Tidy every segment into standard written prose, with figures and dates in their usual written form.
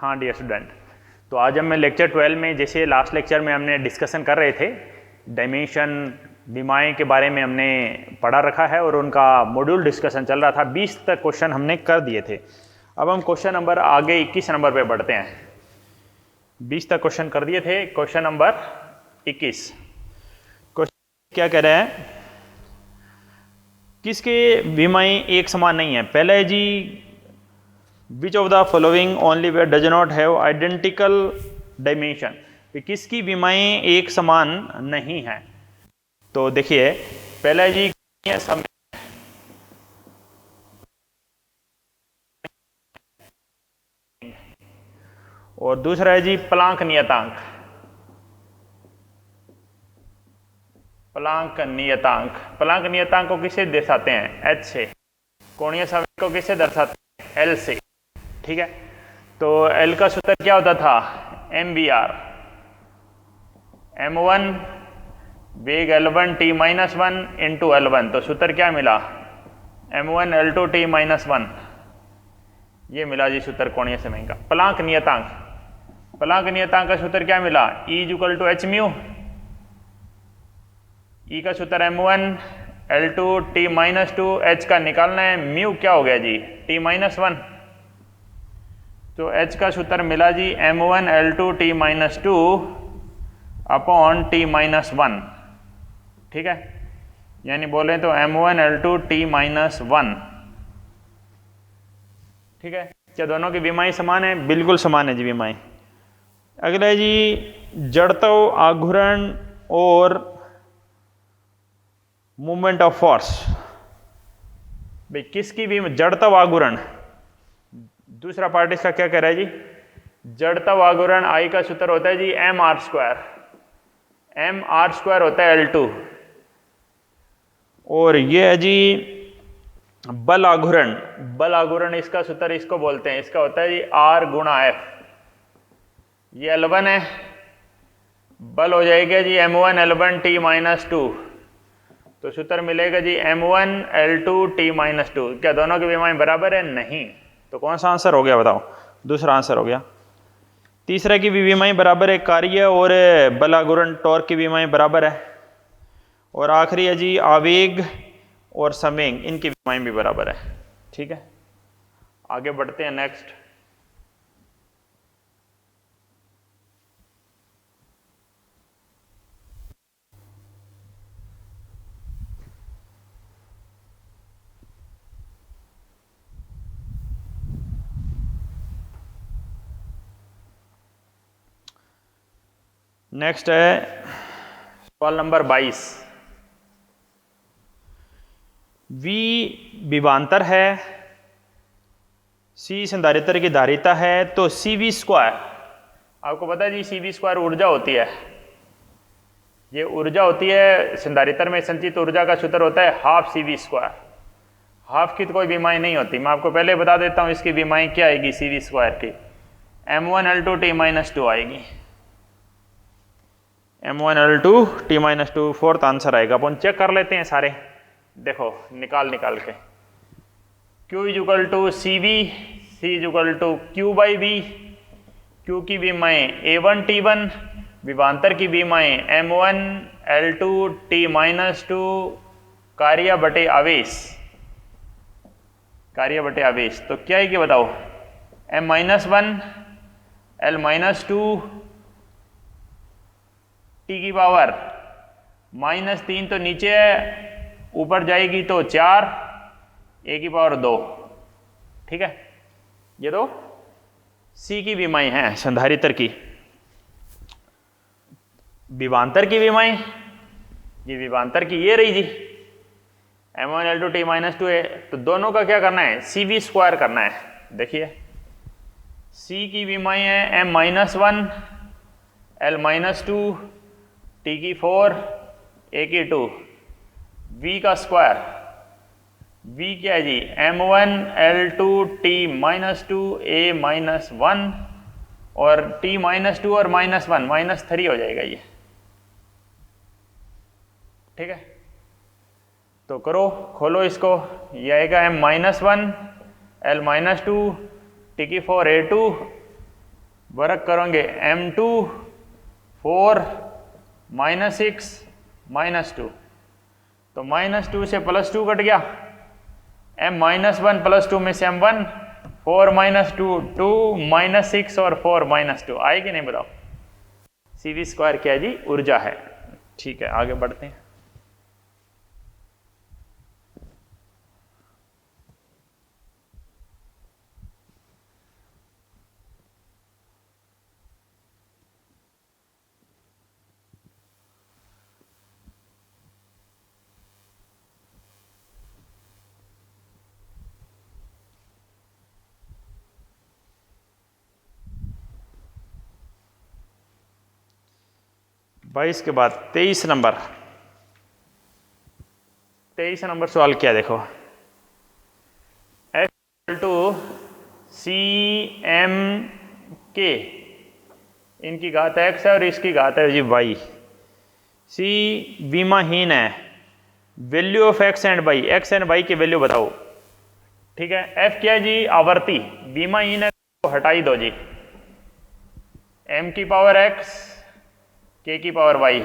हाँ dear student, तो आज हम लेक्चर 12 में, जैसे लास्ट लेक्चर में हमने डिस्कशन कर रहे थे, डायमेंशन विमाएँ के बारे में हमने पढ़ा रखा है और उनका मॉड्यूल डिस्कशन चल रहा था। 20 तक क्वेश्चन हमने कर दिए थे। अब हम क्वेश्चन नंबर आगे 21 नंबर पे बढ़ते हैं। 20 तक क्वेश्चन कर दिए थे, क्वेश्चन नंबर 21 क्वेश्चन क्या कह रहे हैं, किसके विमाएँ एक समान नहीं है। पहले है जी, which of the following only where does not have identical dimension, किसकी विमाएँ एक समान नहीं है। तो देखिए पहला जी समय, और दूसरा है जी प्लांक नियतांक। प्लांक नियतांक, प्लांक नियतांक को किससे दर्शाते हैं? एच से। कोणीय संवेग को किससे दर्शाते हैं? एल से। ठीक है, तो एल का सूत्र क्या होता था? mvr, m1 वेग L1 t-1 इंटू L1। तो सूत्र क्या मिला? m1 L2 t-1, ये मिला जी सूत्र कोणीय संवेग का। प्लांक नियतांक, प्लांक नियतांक का सूत्र क्या मिला? E equal to H mu. E का सूत्र m1 L2 t-2, h का निकालना है, म्यू क्या हो गया जी? t-1। तो h का सूत्र मिला जी m1 L2 t-2 upon t-1। ठीक है, यानी बोले तो m1 L2 t-1। ठीक है, क्या दोनों की विमाएँ समान है? बिल्कुल समान है जी विमाएँ। अगला है जी जड़त्व, आघूर्ण और मूवमेंट ऑफ फोर्स। भाई किसकी भी जड़त्व आघूर्ण, दूसरा पार्ट इसका क्या कह रहा है जी? जड़त्व आघूर्ण आई का सूत्र होता है जी mr²। mr² होता है L2। और ये है जी बल आघूर्ण, बल आघूर्ण इसका सूत्र इसको बोलते हैं, इसका होता है जी R गुणा F। ये L1 है, बल हो जाएगा जी m1 L1 t-2। तो सूत्र मिलेगा जी m1 L2 t-2। क्या दोनों की विमाएँ बराबर है? नहीं। तो कौन सा आंसर हो गया बताओ? दूसरा आंसर हो गया। तीसरा की भी विमाएँ बराबर है, कार्य और बल आघूर्ण टॉर्क की विमाएँ बराबर है। और आखिरी है जी आवेग और संवेग, इनकी विमाएँ भी बराबर है। ठीक है, आगे बढ़ते हैं नेक्स्ट। नेक्स्ट है सवाल नंबर 22। V विभवांतर है, C संधारित्र की धारिता है, तो CV², आपको पता है जी CV² ऊर्जा होती है। ये ऊर्जा होती है, संधारित्र में संचित ऊर्जा का सूत्र होता है हाफ CV²। हाफ की तो कोई विमाएँ नहीं होती, मैं आपको पहले बता देता हूँ इसकी विमाएँ क्या आएगी CV² की। m1 L2 t-2 आएगी, m1 L2 t-2 fourth answer आएगा। अपन चेक कर लेते हैं सारे, देखो निकाल के। Q equal to CV, C equal to Q/V। Q की विमाएँ A1 T1, विभवांतर की विमाएँ m1 L2 t-2 कार्य बटे आवेश, कार्य बटे आवेश। तो क्या है कि बताओ? m-1 L-2 t की पावर -3, तो नीचे है, ऊपर जाएगी तो 4, a की पावर 2। ठीक है, ये तो C की विमाएँ हैं संधारित्र की। विभवांतर की विमाएँ, ये विभवांतर की ये रही जी m1 L2 t-2 है, तो दोनों का क्या करना है? CV² करना है। देखिए C की विमाएँ है m-1 L-2 t की 4, a की 2, v का स्क्वायर। v क्या है जी? m1 L2 t-2 a-1, और t-2 और -1 -3 हो जाएगा ये। ठीक है, तो करो, खोलो इसको, ये आएगा m-1 L-2 t की 4 a2 वर्क करोगे m2 4 -6 -2, तो -2 से +2 कट गया, m-1 +2 में से m1, 4 -2 2 -6 और 4 -2 आए कि नहीं बताओ। CV² क्या है जी, ऊर्जा है। ठीक है, आगे बढ़ते हैं। बाईस के बाद 23 नंबर सवाल क्या देखो, F = CM K, इनकी घात x है और इसकी घात है जी y। C विमाहीन है, value of x and y की वैल्यू बताओ। ठीक है, F क्या है जी, आवर्ती, विमाहीन है तो हटाई दो जी, m की पावर x k की पावर y।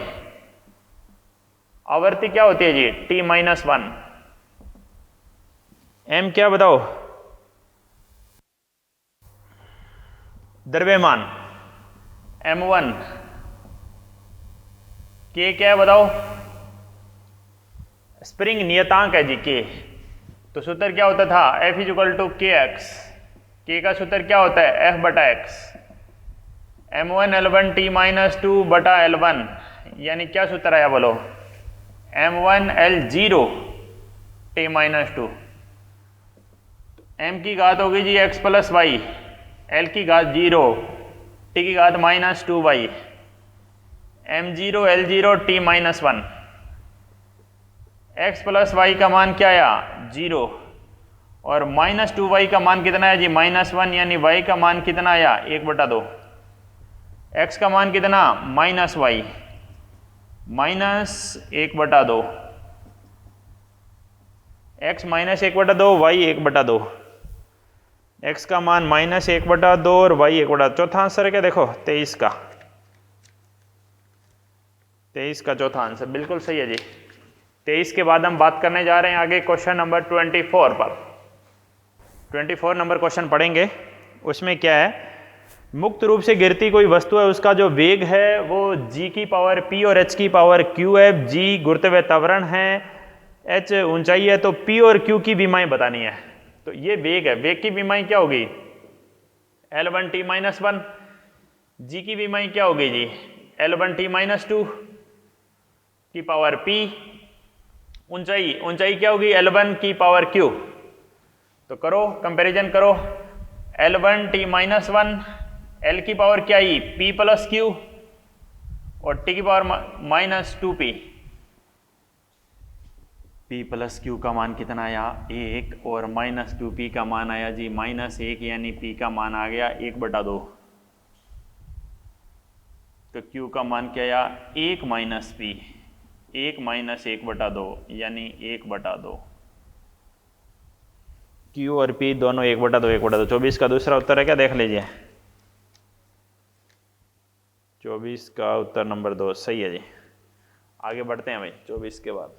आवर्ती क्या होती है जी, t-1। m क्या बताओ, द्रव्यमान m1। k क्या है बताओ, स्प्रिंग नियतांक है जी k। तो सूत्र क्या होता था, F = kx। k का सूत्र क्या होता है, F/x। m1 L1 t-2 बटा L1, यानी क्या सूत्र आया बोलो, m1 L0 t-2। m की घात होगी जी x + y, L की घात 0, t की घात -2y, m0 L0 t-1। x + y का मान क्या आया, 0, और -2y का मान कितना है जी, -1, यानी y का मान कितना आया, 1/2। x का मान कितना, -y, -1/2। x -1/2, y 1/2। x का मान -1/2 और y 1/2। चौथा आंसर है क्या देखो, 23 का चौथा आंसर बिल्कुल सही है जी। 23 के बाद हम बात करने जा रहे हैं आगे क्वेश्चन नंबर 24 पर। 24 नंबर क्वेश्चन पढ़ेंगे। उसमें क्या है, मुक्त रूप से गिरती कोई वस्तु है, उसका जो वेग है वो g की पावर p और h की पावर q है। g गुरुत्वाकर्षण त्वरण है, h ऊंचाई है, तो p और q की विमाएं बतानी है। तो ये वेग है, वेग की विमाएं क्या होगी, L1 t-1। g की विमाएं क्या होगी जी, L1 t-2 की पावर p। ऊंचाई क्या होगी, L1 की पावर q। तो करो कंपैरिजन करो, L1 t-1, L की पावर क्या आई, p + q, और t की पावर -2p। p + q का मान कितना आया, 1, और -2p का मान आया जी -1, यानी p का मान आ गया 1/2। तो q का मान क्या आया, 1 - p, 1 - 1/2, यानी 1/2। q और p दोनों 1/2 1/2। 24 का दूसरा उत्तर है क्या, देख लीजिए। 24 का उत्तर नंबर 2 सही है जी। आगे बढ़ते हैं भाई 24 के बाद।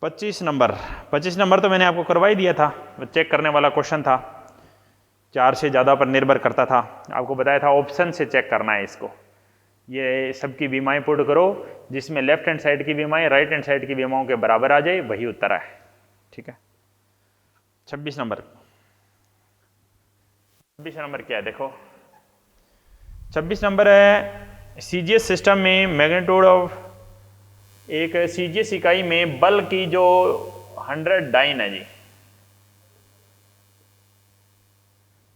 पच्चीस नंबर तो मैंने आपको करवा ही दिया था, चेक करने वाला क्वेश्चन था, 4 से ज़्यादा पर निर्भर करता था। आपको बताया था ऑप्शन से चेक करना है इसको। ये सबकी विमाएं पुट करो, जिसमें लेफ्ट हैंड साइड की विमाएं राइट हैंड साइड की विमाओं के बराबर आ जाए, वही उत्तर है। ठीक है, 26 नंबर क्या है देखो, 26 नंबर है, सीजीएस सिस्टम में मैग्नीट्यूड ऑफ, एक सीजीएस इकाई में बल की जो 100 डाइन है जी,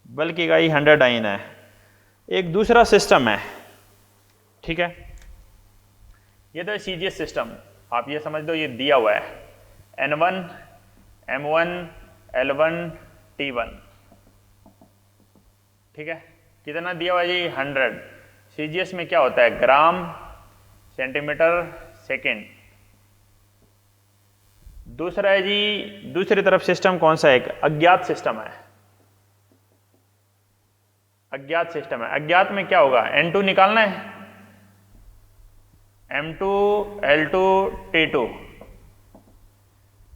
बल की इकाई 100 डाइन है, एक दूसरा सिस्टम है, ठीक है, ये तो सीजीएस सिस्टम, आप ये समझ लो ये दिया हुआ है N1 M1 L1 T1, ठीक है, कितना दिया हुआ है जी 100। सीजीएस में क्या होता है, ग्राम सेंटीमीटर सेकेंड। दूसरा है जी, दूसरी तरफ सिस्टम कौन सा है, एक अज्ञात सिस्टम है, अज्ञात सिस्टम है। अज्ञात में क्या होगा, N2 निकालना है, M2 L2 T2,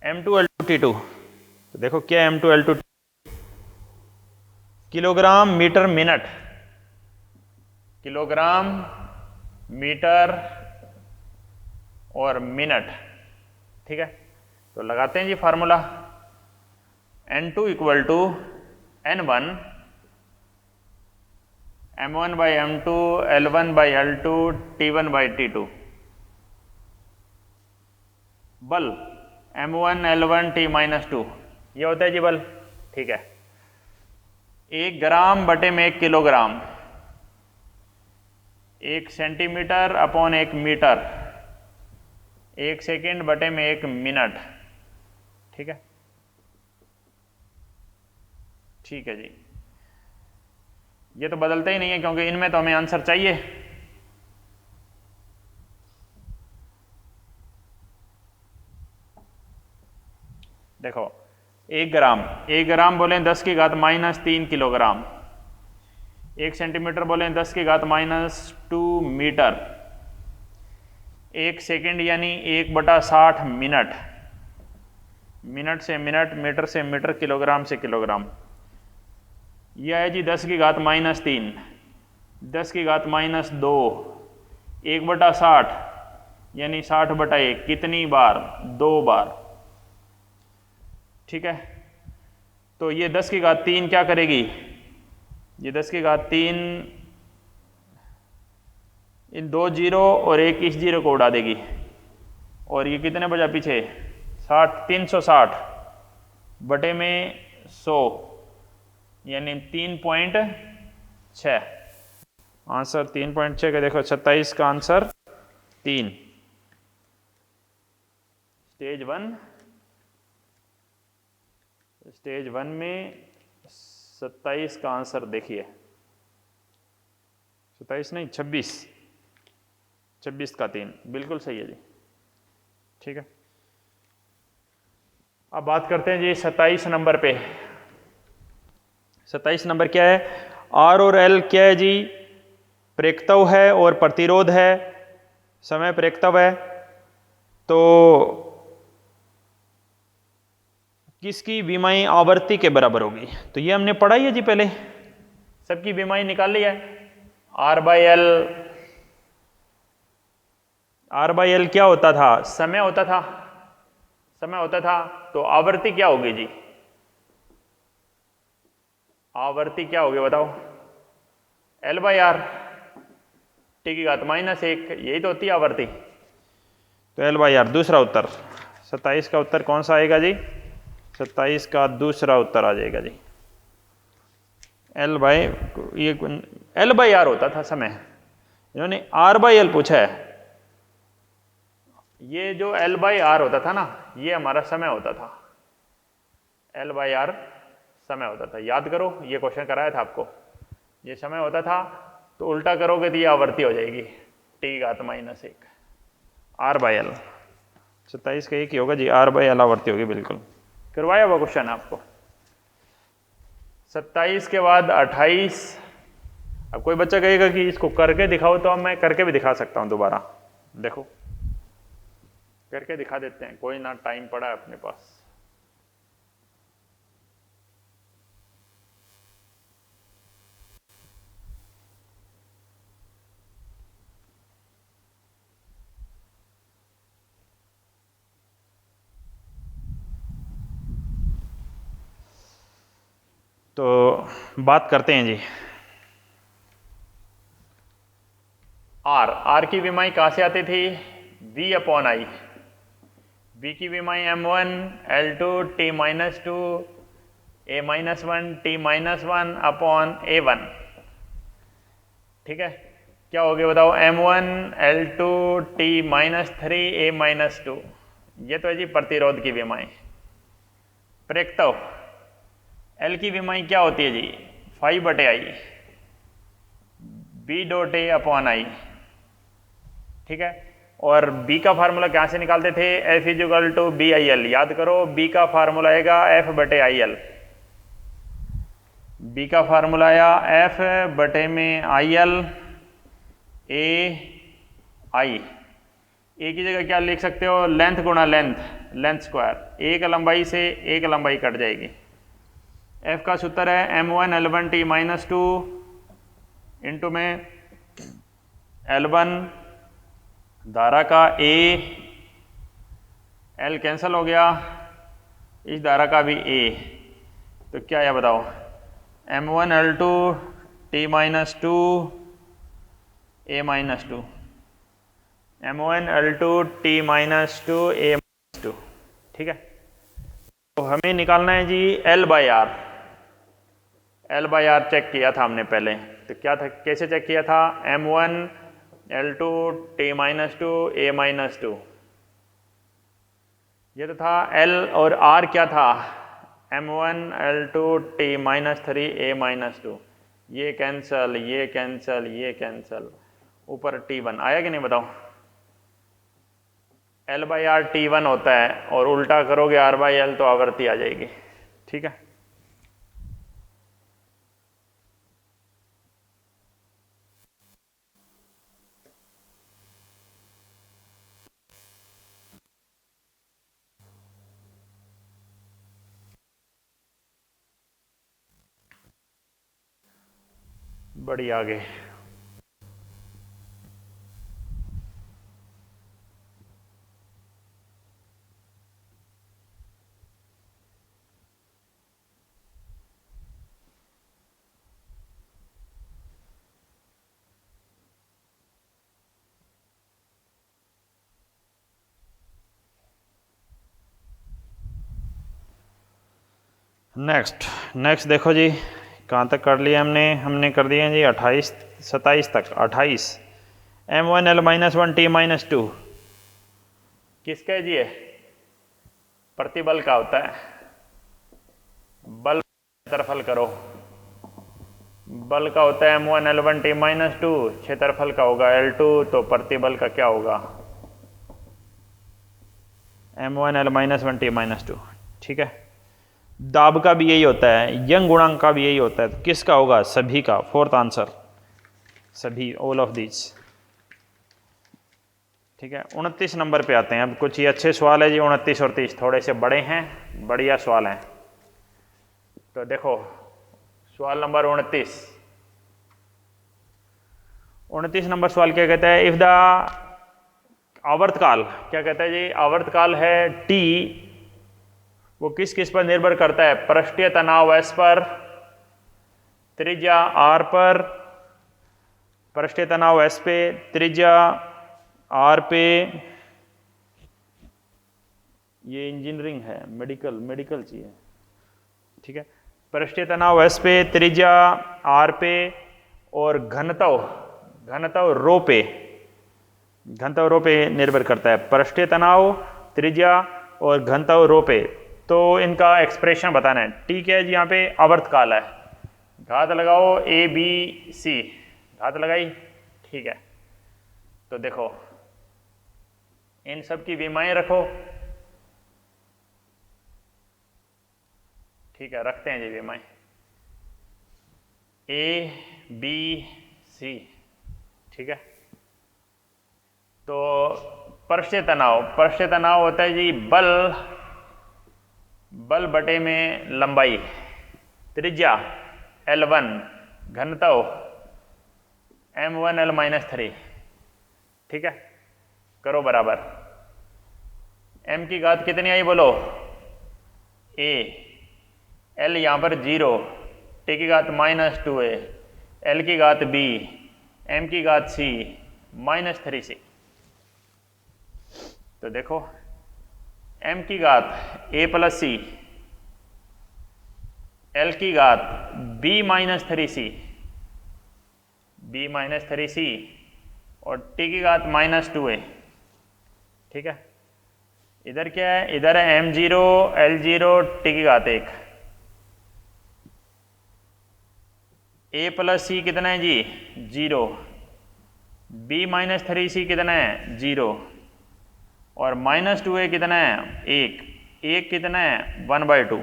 M2 L2 T2, तो देखो क्या M2 L2 kilogram metre minute, kilogram metre और मिनट, ठीक है। तो लगाते हैं जी formula, N2 equal to N1 M1 by M2 L1 by L2 T1 by T2, बल M1 L1 T माइनस 2, ये होता है जी बल, ठीक है। 1 ग्राम बटे में 1 kilogram, 1 centimetre upon 1 metre, 1 second बटे में 1 मिनट, ठीक है, ठीक है जी। ये तो बदलते ही नहीं है क्योंकि इनमें तो हमें आंसर चाहिए। देखो 1 ग्राम, 1 ग्राम बोले 10 की घात माइनस 3 किलोग्राम, 1 सेंटीमीटर बोले 10 की घात माइनस 2 मीटर, 1 सेकेंड यानी 1/60 मिनट, मिनट से मिनट, मीटर से मीटर, किलोग्राम से किलोग्राम। यह है जी 10 की घात माइनस 3, 10 की घात माइनस 2, 1/60 यानी 60/1, कितनी बार, 2 बार, ठीक है। तो ये 10 की घात 3 क्या करेगी, ये 10 की घात 3 इन 2 जीरो और 1 इस जीरो को उड़ा देगी, और ये कितने बजा पीछे 60, 360 बटे में 100 यानी 3.6, आंसर 3.6 का देखो 27 का आंसर 3। स्टेज 1, स्टेज 1 में 27 का आंसर देखिए, 27 नहीं 26, 26 का 3, बिल्कुल सही है जी, ठीक है। अब बात करते हैं जी 27 नंबर पे। 27 नंबर क्या है, आर और एल क्या है जी, प्रेक्तव है और प्रतिरोध है, समय प्रेक्तव है, तो किसकी विमाई आवर्ती के बराबर होगी, तो ये हमने पढ़ा ही है जी पहले, सबकी विमाई निकाल ली है। आर बाई एल क्या होता था, समय होता था, समय होता था, तो आवर्ती क्या होगी जी, आवर्ती क्या होगी बताओ, L बाई आर, टी की घात माइनस 1, यही तो होती है आवर्ती, तो L बाई आर। दूसरा उत्तर 27 का उत्तर कौन सा आएगा जी, 27 का दूसरा उत्तर आ जाएगा जी, L बाई आर होता था समय, इन्होंने R बाई एल पूछा है, ये जो L बाई आर होता था ना, ये हमारा समय होता था, L बाई आर समय होता था, याद करो ये क्वेश्चन कराया था आपको, ये समय होता था, तो उल्टा करोगे तो ये आवर्ती हो जाएगी, टी घात माइनस 1, R बाई एल। 27 का एक ही होगा जी, R बाई एल आवर्ती होगी, बिल्कुल करवाया हुआ क्वेश्चन आपको। 27 के बाद 28, अब कोई बच्चा कहेगा कि इसको करके दिखाओ, तो अब मैं करके भी दिखा सकता हूं दोबारा, देखो करके दिखा देते हैं, कोई ना टाइम पड़ा है अपने पास। तो बात करते हैं जी, आर की विमाई कहां से आती थी, V अपॉन आई, V की विमाई M1 L2 T minus 2 A minus 1 T minus 1 upon A1, ठीक है, क्या हो गया बताओ, M1L2T-3 A-2, ये तो है जी प्रतिरोध की विमाएं। प्रेक्तव, एल की विमाई क्या होती है जी, 5/I, B.A/I, ठीक है। और B का फार्मूला क्या से निकालते थे, F=BIL, याद करो B का फार्मूला आएगा F/IL, B का फार्मूला आया F/IL AI, ए की जगह क्या लिख सकते हो, लेंथ गुणा लेंथ, लेंथ स्क्वायर, एक लंबाई से एक लंबाई कट जाएगी। F का सूत्र है M1L1T-2 इंटू में L1 धारा का A, L कैंसिल हो गया, इस धारा का भी A, तो क्या है बताओ, M1L2T-2 A-2, M1L2T-2 A-2, ठीक है। तो हमें निकालना है जी L/R, L/R चेक किया था हमने पहले, तो क्या था, कैसे चेक किया था, M1L2T-2 A-2, ये तो था L, और R क्या था, M1L2T-3 A-2, ये कैंसल, ये कैंसल, ये कैंसल, ऊपर T1 आया कि नहीं बताओ। L/R T1 होता है, और उल्टा करोगे R/L तो आवृत्ति आ जाएगी, ठीक है। बड़ी आगे, नेक्स्ट देखो जी, कहाँ तक कर लिया हमने कर दिया जी 27 तक, 28। M1L-1T-2 किसका है जी, ये प्रतिबल का होता है, बल क्षेत्रफल करो, बल का होता है M1L1T-2, क्षेत्रफल का होगा L2, तो प्रतिबल का क्या होगा, M1L-1T-2, ठीक है। दाब का भी यही होता है, यंग गुणांक का भी यही होता है, तो किसका होगा, सभी का, फोर्थ आंसर सभी, ऑल ऑफ दीज, ठीक है। 29 नंबर पे आते हैं, अब कुछ ये अच्छे सवाल है जी, 29 और 30 थोड़े से बड़े हैं, बढ़िया सवाल हैं। तो देखो सवाल नंबर 29 नंबर सवाल क्या कहता है, इफ द आवर्तकाल, क्या कहता है जी, आवर्तकाल है T, वो किस किस पर निर्भर करता है, पृष्ठीय तनाव S पर, त्रिज्या R पर, पृष्ठीय तनाव S पे, त्रिज्या R पे, ये इंजीनियरिंग है, मेडिकल चाहिए, ठीक है। पृष्ठीय तनाव S पे, त्रिज्या R पे, और घनत्व रो पे निर्भर करता है, पृष्ठीय तनाव, त्रिज्या और घनत्व रो पे। तो इनका एक्सप्रेशन बताना है, ठीक है जी, यहाँ पे आवर्तकाल है, घात लगाओ ABC, घात लगाई, ठीक है। तो देखो इन सब की विमाएं रखो, ठीक है, रखते हैं जी विमाएं ABC, ठीक है। तो पृष्ठीय तनाव होता है जी बल बटे में लंबाई, त्रिज्या L1, घनत्व M1L-3, ठीक है। करो बराबर, M की घात कितनी आई बोलो, A, L यहाँ पर 0, T की घात -2A, L की घात B, M की घात C, -3C। तो देखो M की घात A + C, L की घात B - 3C, b minus 3c और t की घात -2a। ठीक है, इधर क्या है, इधर है m0 l0 t की घात 1। a प्लस सी कितना है जी, 0। b माइनस 3c कितना है, 0। और -2a कितना है, 1। 1 कितना है, 1/2।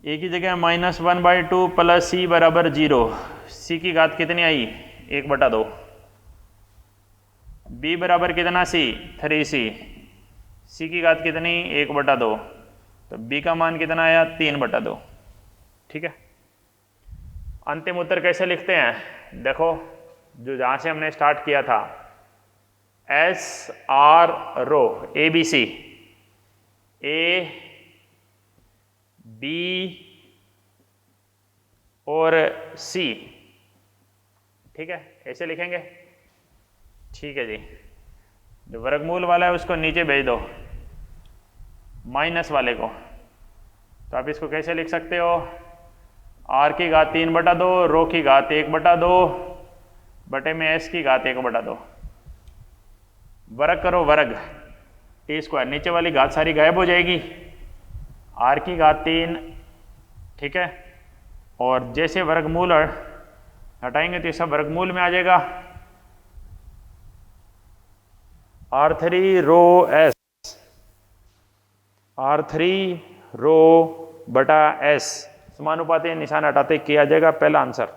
a की जगह -1/2 प्लस c बराबर 0। c की घात कितनी आई, 1/2। b बराबर कितना c, 3c। c की घात कितनी, 1/2। तो b का मान कितना आया, 3/2। ठीक है, अंतिम उत्तर कैसे लिखते हैं, देखो जो जहां से हमने स्टार्ट किया था, S R rho A B C, A B और सी। ठीक है, ऐसे लिखेंगे। ठीक है जी, जो वर्गमूल वाला है उसको नीचे भेज दो, माइनस वाले को। तो आप इसको कैसे लिख सकते हो, आर की घात 3/2 रो की घात 1/2 बटे में एस की घात 1/2। वर्ग करो, वर्ग टी स्क्वायर, नीचे वाली घात सारी गायब हो जाएगी, आर की घात 3। ठीक है, और जैसे वर्गमूल हटाएंगे तो ये सब वर्गमूल में आ जाएगा। R3 रो एस, R3 रो बटा एस समानुपाती, निशान हटाते किया आ जाएगा पहला आंसर।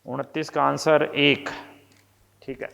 29 का आंसर 1। ठीक है,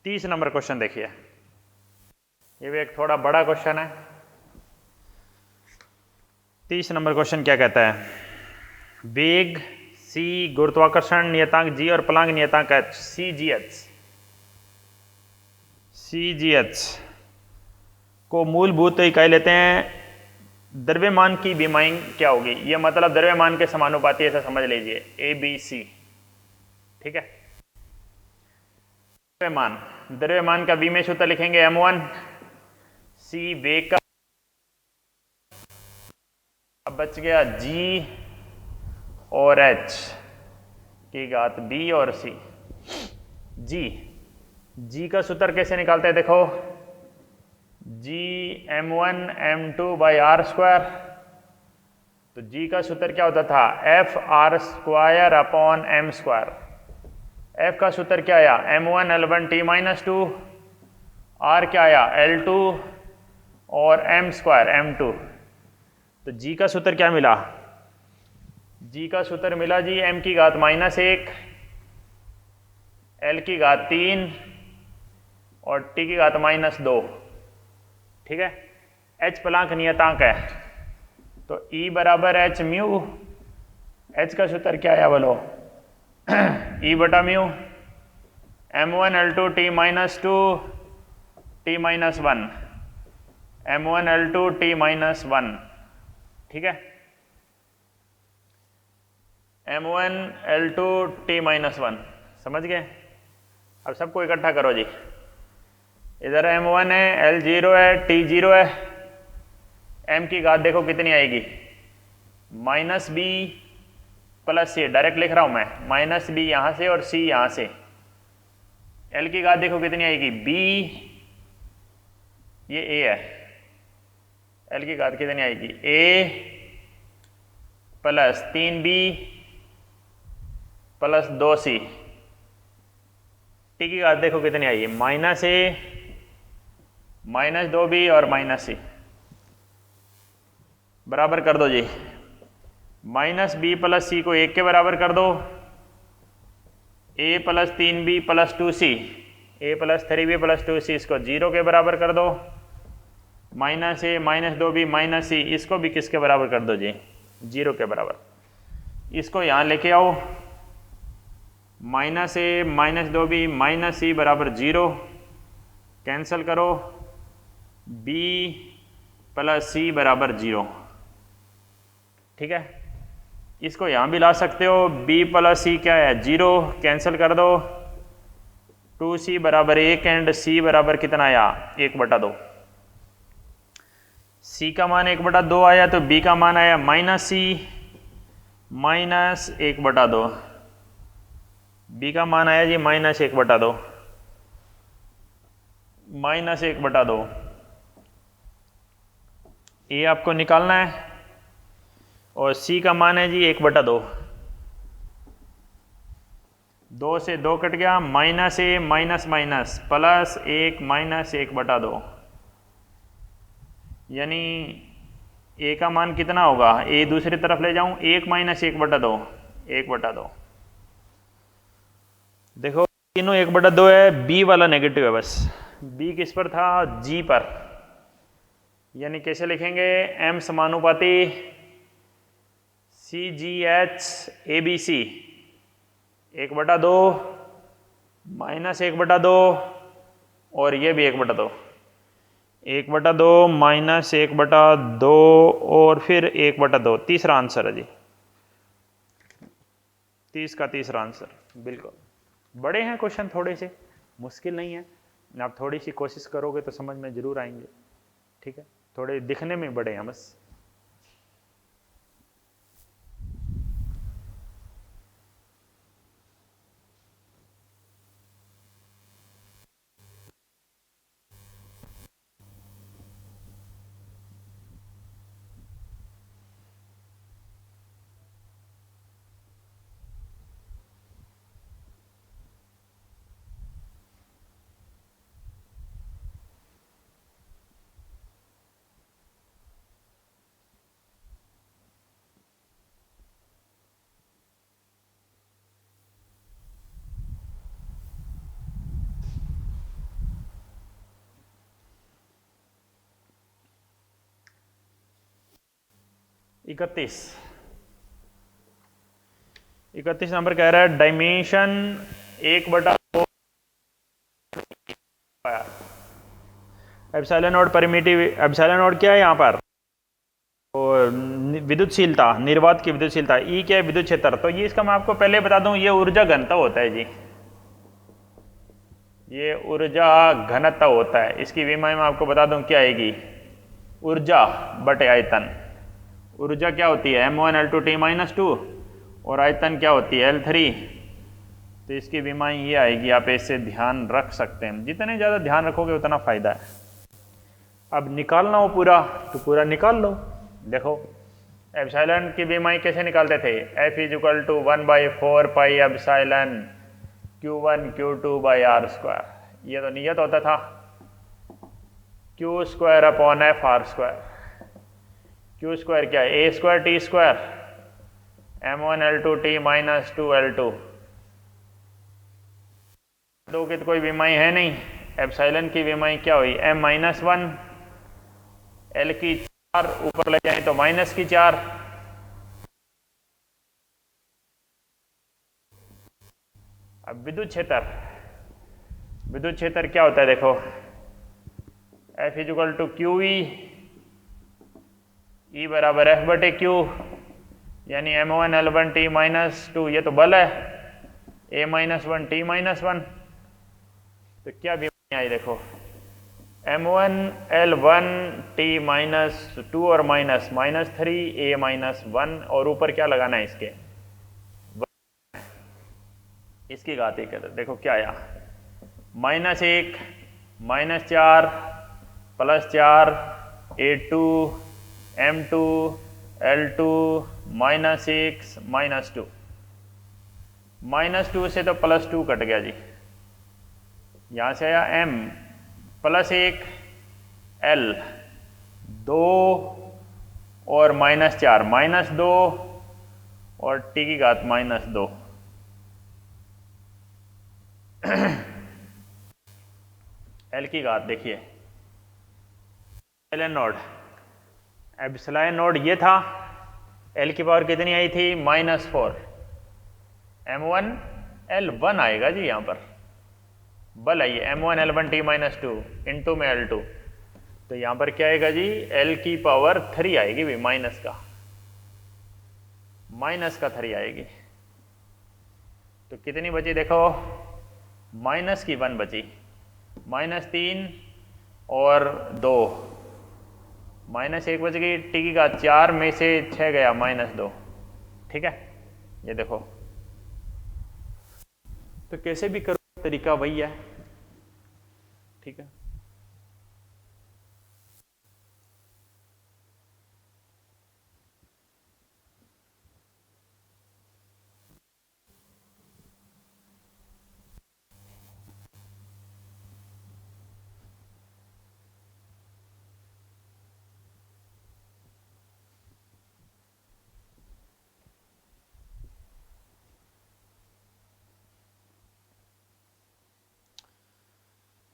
तीस नंबर क्वेश्चन देखिए, ये भी एक थोड़ा बड़ा क्वेश्चन है। 30 नंबर क्वेश्चन क्या कहता है, वेग c, गुरुत्वाकर्षण नियतांक g और प्लांक नियतांक h, cgh को मूलभूत इकाई लेते हैं। द्रव्यमान की विमाई क्या होगी, ये मतलब द्रव्यमान के समानुपाती, ऐसा समझ लीजिए, ABC। ठीक है, द्रव्यमान का v में सूत्र लिखेंगे m1, c वेग का, अब बच गया g और h की घात b और c। g का सूत्र कैसे निकालते हैं, देखो g m1 m2 by R square. तो g का सूत्र क्या होता था, f r square upon m square. f का सूत्र क्या आया, m1 l1 t minus 2, r क्या आया l2 और m स्क्वायर m2। तो g का सूत्र क्या मिला, g का सूत्र मिला जी m की घात -1, l की घात 3 और t की घात -2। ठीक है, h प्लांक नियतांक है, तो E बराबर h म्यू। h का सूत्र क्या आया बोलो, E बटा mu, m1 l2 t minus 2 t minus 1, m1 l2 t minus 1। ठीक है, m1 l2 t माइनस 1, समझ गए। अब सबको इकट्ठा करो जी, इधर m1 है, l0 है, t0 है, m की घात देखो कितनी आएगी, -b प्लस c, डायरेक्ट लिख रहा हूं मैं, -b यहां से और c यहां से। l की घात देखो कितनी आएगी, b, ये a है, l की घात कितनी आएगी, a plus 3b plus 2c। t की घात देखो कितनी आई है, -a -2b और -c। बराबर कर दो जी, -b प्लस c को 1 के बराबर कर दो ए प्लस 3b प्लस 2c, ए प्लस 3b प्लस 2c, इसको 0 के बराबर कर दो, माइनस ए माइनस 2b माइनस सी, इसको भी किसके बराबर कर दो जी, 0 के बराबर। इसको यहाँ लेके आओ, माइनस ए माइनस 2b माइनस सी बराबर 0, कैंसिल करो, b प्लस सी बराबर 0। ठीक है, इसको यहाँ भी ला सकते हो, b प्लस सी क्या है 0, कैंसिल कर दो, 2c बराबर 1 एंड c बराबर कितना आया 1/2। c का मान 1/2 आया तो b का मान आया माइनस सी माइनस 1/2, b का मान आया जी माइनस 1/2, माइनस 1/2। ये आपको निकालना है और c का मान है जी 1/2, 2 से 2 कट गया, माइनस ए माइनस माइनस प्लस 1 माइनस 1/2, यानी ए का मान कितना होगा, ए दूसरी तरफ ले जाऊं, 1 माइनस 1/2, 1/2। देखो तीनों 1/2 है, बी वाला नेगेटिव है, बस बी किस पर था, जी पर, यानी कैसे लिखेंगे, एम समानुपाती C G H A B C 1/2 minus 1/2 और ये भी 1/2, 1/2 माइनस 1/2 और फिर 1/2, तीसरा आंसर है जी, 30 का तीसरा आंसर। बिल्कुल बड़े हैं क्वेश्चन, थोड़े से मुश्किल नहीं है, आप थोड़ी सी कोशिश करोगे तो समझ में जरूर आएंगे। ठीक है, थोड़े दिखने में बड़े हैं बस। इकतीस नंबर कह रहा है dimension 1/4 epsilon not primitive, epsilon not क्या है यहाँ पर, और विद्युतशीलता, निर्वात की विद्युतशीलता, ई क्या है विद्युत क्षेत्र। तो ये इसका मैं आपको पहले बता दूं, ये ऊर्जा घनत्व होता है जी, ये ऊर्जा घनत्व होता है। इसकी विमाएं मैं आपको बता दूं क्या आएगी, ऊर्जा बटे आयतन। ऊर्जा क्या होती है m1L2T-2 और आयतन क्या होती है L3। तो इसकी विमाएं ये आएगी, आप इससे ध्यान रख सकते हैं, जितने ज़्यादा ध्यान रखोगे उतना फ़ायदा है। अब निकालना हो पूरा तो पूरा निकाल लो। देखो एप्सिलॉन की विमाएं कैसे निकालते थे, F = 1/4 pi epsilon Q1 Q2 by r²। ये तो नियत होता था Q²/F r²। Q² क्या है, A²T² m1L2T-2 दो की तो कोई विमाई है नहीं। एप्सिलॉन की विमाई क्या हुई, m-1, L की 4 ऊपर ले जाए तो माइनस की 4। अब विद्युत क्षेत्र, विद्युत क्षेत्र क्या होता है देखो, F = QE, E बराबर F/Q, यानी m1L1T-2, ये तो बल है, A-1T-1। तो क्या विमाएं आई देखो, m1L1T-2 और -3 A-1 और ऊपर क्या लगाना है इसके, इसकी घात एक है। तो देखो क्या आया, -1 -4 +4 A2 M2 L2 -6 -2 से तो +2 कट गया जी, यहाँ से आया M +1 L 2 और -4 -2 और T की घात -2। एल की घात देखिए L N naught, epsilon naught ये था, एल की पावर कितनी आई थी -4, m1 L1 आएगा जी यहाँ पर, बल आइए m1 L1 t -2 इंटू में L2, तो यहाँ पर क्या आएगा जी L की पावर 3 आएगी भी, माइनस का 3 आएगी। तो कितनी बची देखो, -1 बची, -3 और 2, -1 बच गई, टी की घात 4 में से 6 गया -2, ठीक है, ये देखो। तो कैसे भी करो तरीका वही है, ठीक है।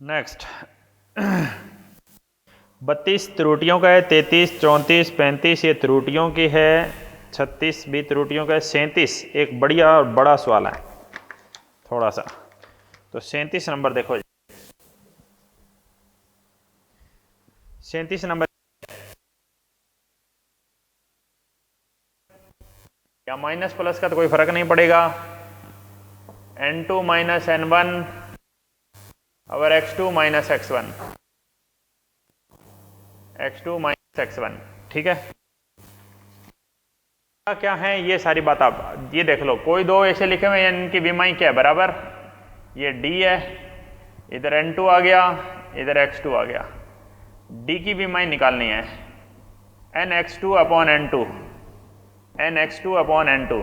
नेक्स्ट 32 त्रुटियों का है, 33, 34, 35 ये त्रुटियों की है, 36 भी त्रुटियों का है, 37 एक बढ़िया और बड़ा सवाल है थोड़ा सा। तो 37 नंबर देखो जी, 37 नंबर या माइनस प्लस का तो कोई फर्क नहीं पड़ेगा, n2 माइनस n1 और x2 minus x1, x2 minus x1, ठीक है। क्या है ये सारी बात आप ये देख लो, कोई दो ऐसे लिखे हुए हैं इनकी विमाई क्या है बराबर, ये d है, इधर n2 आ गया, इधर x2 आ गया, d की विमाई निकालनी है nx2 upon n2, nx2 upon n2,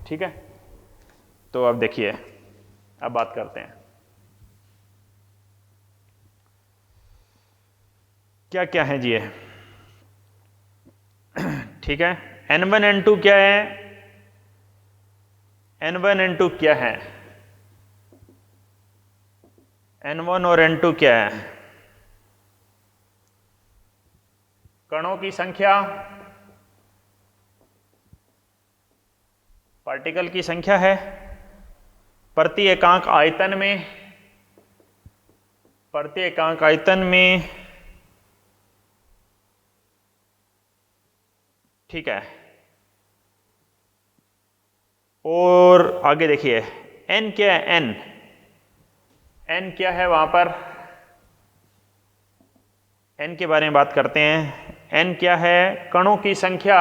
ठीक है। तो अब देखिए, अब बात करते हैं क्या क्या है जी ये, ठीक है। n1 n2 क्या है, n1 n2 क्या है, n1 और n2 क्या है, कणों की संख्या, पार्टिकल की संख्या है, प्रति एकांक आयतन में, प्रति एकांक आयतन में, ठीक है। और आगे देखिए n क्या है, n क्या है वहां पर, n के बारे में बात करते हैं। n क्या है, कणों की संख्या,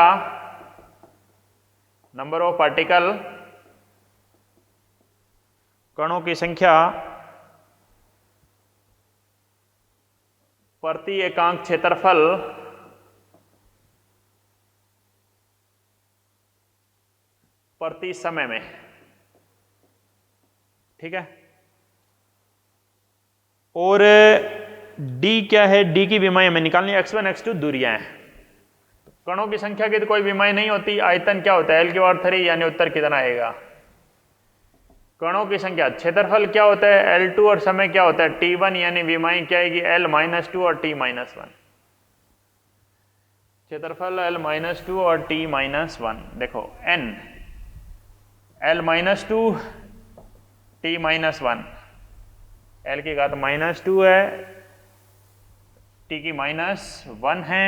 नंबर ऑफ पार्टिकल, कणों की संख्या प्रति एकांक क्षेत्रफल प्रति समय में, ठीक है। और d क्या है, d की विमाई हमें निकालनी है, x1 x2 दूरियां हैं, कणों की संख्या की तो कोई विमाई नहीं होती, आयतन क्या होता है L की पावर 3, यानी उत्तर कितना आएगा, कणों की संख्या, क्षेत्रफल क्या होता है L2 और समय क्या होता है T1, यानी विमाई क्या आएगी L-2 और T-1, क्षेत्रफल L-2 और T-1, देखो n L-2 T-1, L की घात -2 है, T की -1 है,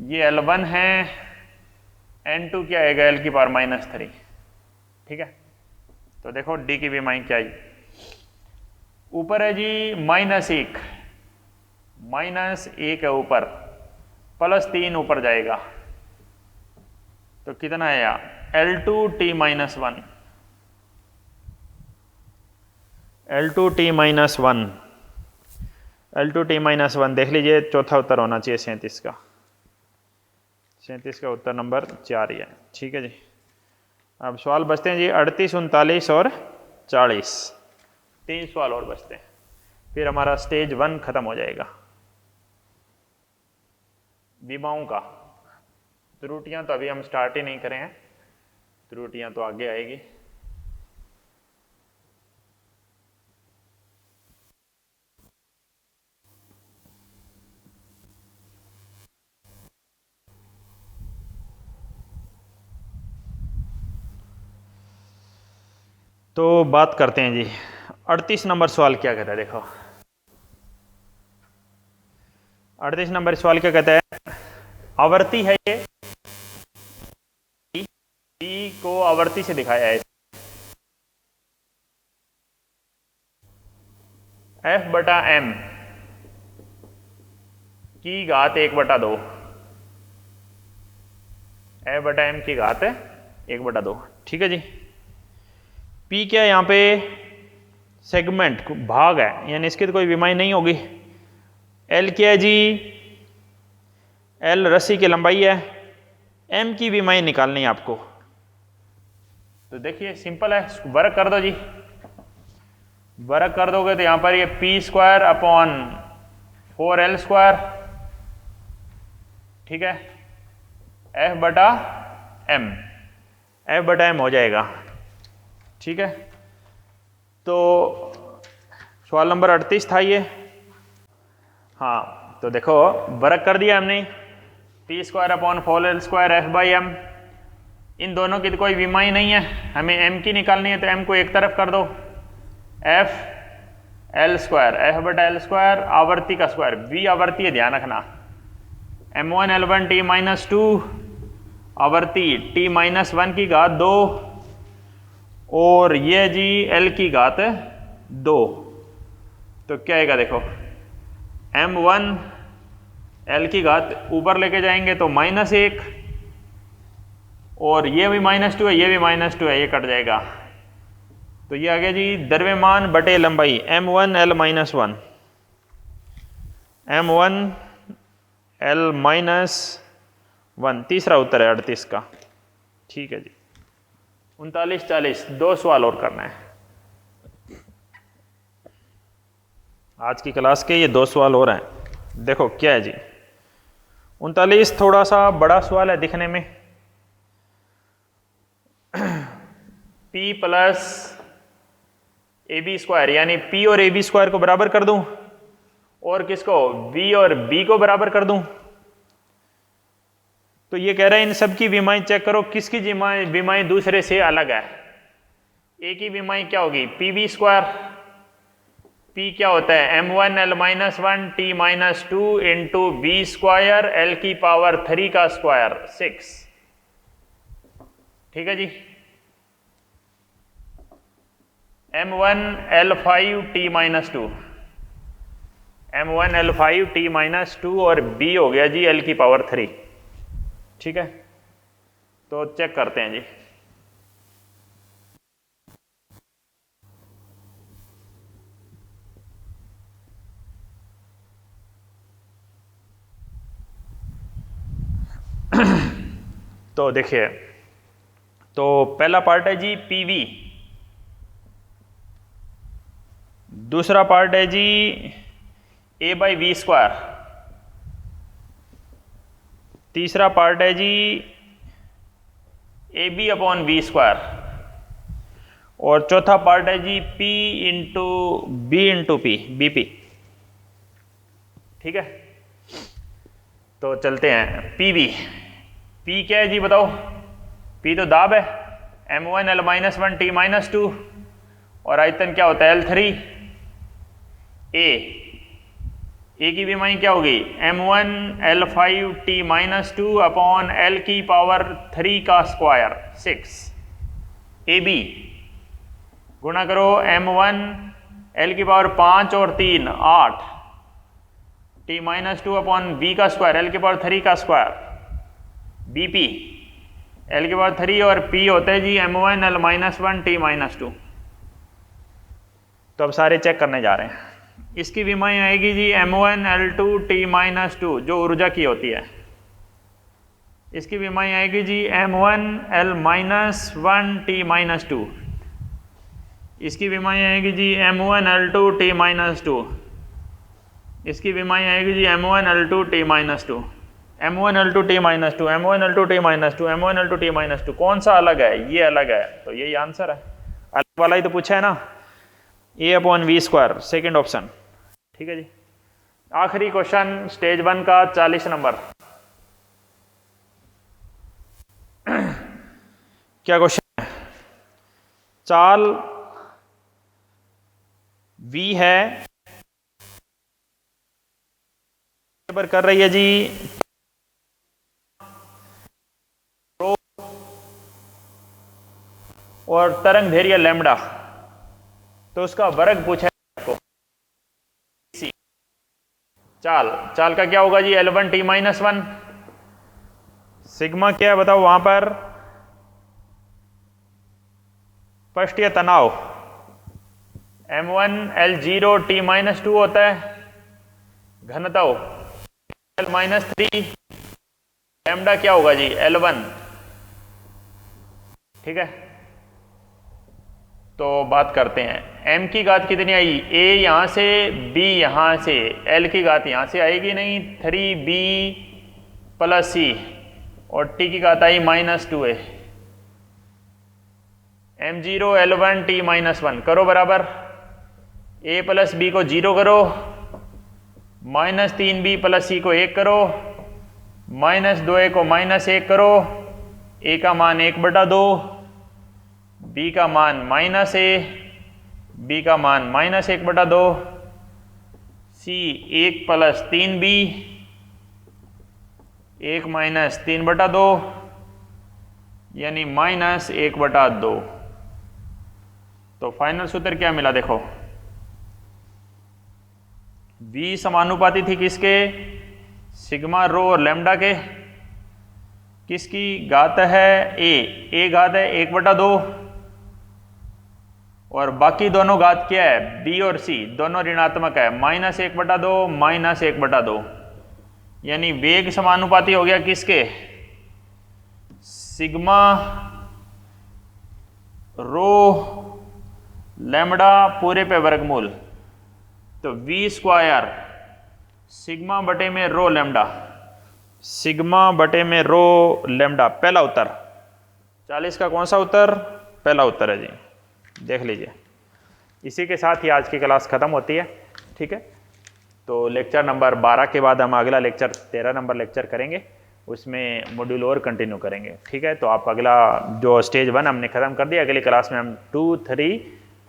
ये L1 है, N2 क्या आएगा L की पावर -3, ठीक है। तो देखो D की विमाई क्या आई, ऊपर है जी -1, -1 है ऊपर, +3 ऊपर जाएगा, तो कितना आया L2 T-1, L2 T-1, L2 T-1 देख लीजिए, चौथा उत्तर होना चाहिए 37 का, 37 का उत्तर नंबर 4 ही है, ठीक है जी। अब सवाल बचते हैं जी 38, 39 और 40, 3 सवाल और बचते हैं, फिर हमारा स्टेज 1 खत्म हो जाएगा। विमाओं का, त्रुटियां तो अभी हम स्टार्ट ही नहीं करें हैं, त्रुटियां तो आगे आएगी। तो बात करते हैं जी, 38 नंबर सवाल क्या कहता है। देखो 38 नंबर सवाल क्या कहता है, आवर्ती है ये, बी को आवर्ती से दिखाया है, एफ बटा एम की घात 1/2, एफ बटा एम की घात 1/2। ठीक है जी। पी क्या है यहाँ पे, सेगमेंट भाग है, यानी इसकी तो कोई विमाई नहीं होगी। एल क्या है जी, एल रस्सी की लंबाई है। एम की विमाई निकालनी है आपको, तो देखिए सिंपल है, वर्क कर दो जी। वर्क कर दोगे तो यहां पर ये p² अपॉन 4l², ठीक है, एफ बटा एम, एफ बटा एम हो जाएगा। ठीक है, तो सवाल नंबर 38 था ये। हाँ, तो देखो वर्क कर दिया हमने, p² upon 4l² F by M. इन दोनों की तो कोई विमाई नहीं है, हमें m की निकालनी है, तो m को एक तरफ कर दो, एफ l², एफ बटा l² आवर्ती का स्क्वायर, v आवर्ती है ध्यान रखना, m1 l1 t माइनस 2 आवर्ती t माइनस 1 की घात 2, और ये जी l की घात 2। तो क्या आएगा देखो, m1 l की घात ऊपर लेके जाएंगे तो -1, और ये भी -2 है, ये भी -2 है, ये कट जाएगा। तो ये आ गया जी द्रव्यमान बटे लंबाई, m1 l minus 1, m1 l minus 1, तीसरा उत्तर है 38 का। ठीक है जी। 39 40, 2 सवाल और करना है आज की क्लास के, ये 2 सवाल और हैं। देखो क्या है जी, 39 थोड़ा सा बड़ा सवाल है दिखने में। p प्लस AB² यानी p और AB² को बराबर कर दूं, और किसको, v और b को बराबर कर दूं। तो ये कह रहा है इन सब की विमाई चेक करो, किसकी विमाई दूसरे से अलग है। a की विमाई क्या होगी, pb², p क्या होता है m1 l minus 1 t minus 2 into b² l की पावर 3 का स्क्वायर 6। ठीक है जी। m1 l5 t minus 2, m1 l5 t minus 2, और b हो गया जी l की पावर 3। ठीक है, तो चेक करते हैं जी। तो देखिए, तो पहला पार्ट है जी पीवी, दूसरा पार्ट है जी a/v², तीसरा पार्ट है जी ab अपॉन v², और चौथा पार्ट है जी p into b into p, bp। ठीक है, तो चलते हैं pv। p क्या है जी बताओ, p तो दाब है, m1 l minus 1 t minus 2, और आयतन क्या होता है l3। a की विमाई क्या होगी, m1 l5 t minus 2 upon l की पावर 3 का स्क्वायर 6। ab गुणा करो m1 l की पावर 5 और 3 8 t माइनस 2 अपॉन b का स्क्वायर l की पावर 3 का स्क्वायर, bp l की पावर 3, और p होता है जी m1 l minus 1 t minus 2। तो अब सारे चेक करने जा रहे हैं। इसकी विमाई आएगी जी m1 l2 t माइनस 2 जो ऊर्जा की होती है, इसकी विमाई आएगी जी m1 l minus 1 t minus 2, इसकी विमाई आएगी जी m1 l2 t माइनस 2, इसकी विमाई आएगी जी m1 l2 t minus 2, m1 l2 t minus 2, m1 l2 t minus 2, m1 l2 t minus 2। कौन सा अलग है, ये अलग है, तो यही आंसर है। अलग वाला ही तो पूछा है ना, a upon v², second option. ठीक है जी। आखिरी क्वेश्चन स्टेज 1 का 40 नंबर। क्या क्वेश्चन है, चाल V है पर कर रही है जी रो और तरंग धैर्य लैम्डा, तो उसका वर्ग पूछा है आपको। चाल चाल का क्या होगा जी L1 T-1। सिग्मा क्या है बताओ वहां पर, पृष्ठीय तनाव M1 L0 T-2 होता है, घनत्व L-3, लैम्डा क्या होगा जी L1। ठीक है, तो बात करते हैं m की घात कितनी आई, a यहां से b यहां से, l की घात यहां से आएगी नहीं 3b + c और t की घात आई -2a। m0 L1 T-1 करो बराबर, a + b को 0 करो, -3b + c को 1 करो, -2a को -1 करो, a का मान 1/2, b का मान -a, b का मान -1/2, c 1 + 3b, 1 - 3/2 यानी -1/2। तो फाइनल सूत्र क्या मिला देखो, v समानुपाती थी किसके, सिग्मा रो और लैम्डा के, किसकी घात है a घात है 1/2 और बाकी दोनों घात क्या है b और c दोनों ऋणात्मक है, -1/2 -1/2 यानी वेग समानुपाती हो गया किसके, सिग्मा रो लैम्डा पूरे पे वर्गमूल, तो v² सिग्मा बटे में रो लैम्डा, सिग्मा बटे में रो लैम्डा, पहला उत्तर 40 का कौन सा उत्तर, पहला उत्तर है जी, देख लीजिए। इसी के साथ ही आज की क्लास खत्म होती है। ठीक है, तो लेक्चर नंबर 12 के बाद हम अगला लेक्चर 13 नंबर लेक्चर करेंगे, उसमें मॉड्यूल और कंटिन्यू करेंगे। ठीक है, तो आप अगला जो स्टेज 1 हमने खत्म कर दिया, अगली क्लास में हम 2, 3,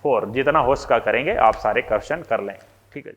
4 जितना हो सका करेंगे, आप सारे क्वेश्चन कर लें। ठीक है।